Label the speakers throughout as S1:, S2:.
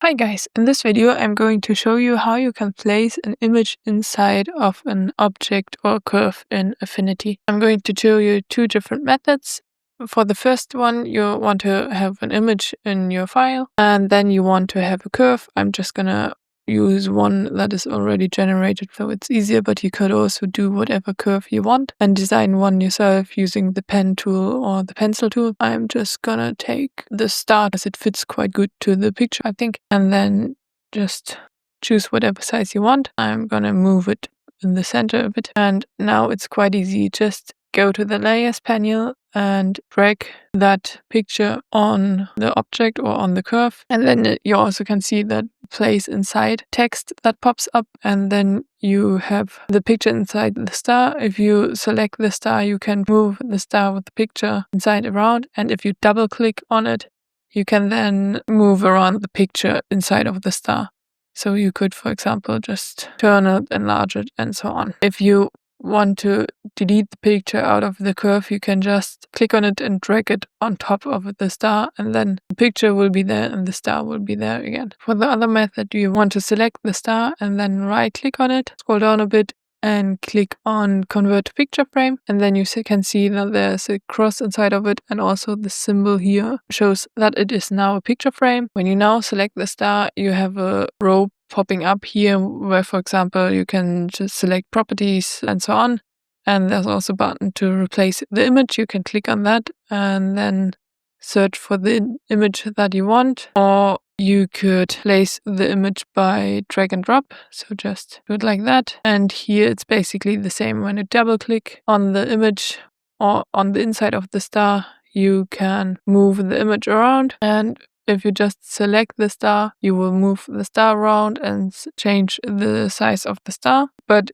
S1: Hi guys, in this video I'm going to show you how you can place an image inside of an object or curve in Affinity. I'm going to show you two different methods. For the first one, you want to have an image in your file and then you want to have a curve. I'm just gonna use one that is already generated so it's easier, but you could also do whatever curve you want and design one yourself using the pen tool or the pencil tool. I'm just gonna take the star as it fits quite good to the picture, I think, and then just choose whatever size you want. I'm gonna move it in the center a bit, and now it's quite easy. Just go to the layers panel and drag that picture on the object or on the curve, and then you also can see that place inside text that pops up, and then you have the picture inside the star. If you select the star, you can move the star with the picture inside around, and if you double click on it, you can then move around the picture inside of the star. So you could, for example, just turn it, enlarge it, and so on. If you want to delete the picture out of the curve, you can just click on it and drag it on top of the star, and then the picture will be there and the star will be there again. For the other method, you want to select the star and then right click on it, scroll down a bit and click on convert to picture frame, and then you can see that there's a cross inside of it, and also the symbol here shows that it is now a picture frame. When you now select the star, you have a row popping up here where, for example, you can just select properties and so on, and there's also a button to replace the image. You can click on that and then search for the image that you want, or you could place the image by drag and drop, so just do it like that. And here it's basically the same. When you double click on the image or on the inside of the star, you can move the image around, and if you just select the star, you will move the star around and change the size of the star. But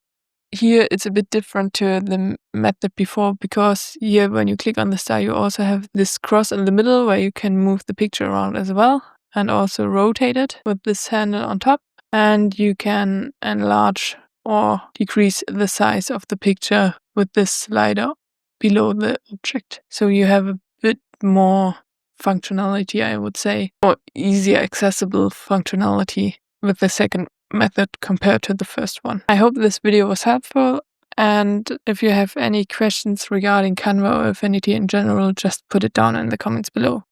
S1: here it's a bit different to the method before, because here when you click on the star, you also have this cross in the middle where you can move the picture around as well, and also rotate it with this handle on top, and you can enlarge or decrease the size of the picture with this slider below the object. So you have a bit more functionality, I would say, or easier accessible functionality with the second method compared to the first one. I hope this video was helpful, and if you have any questions regarding Canva or Affinity in general, just put it down in the comments below.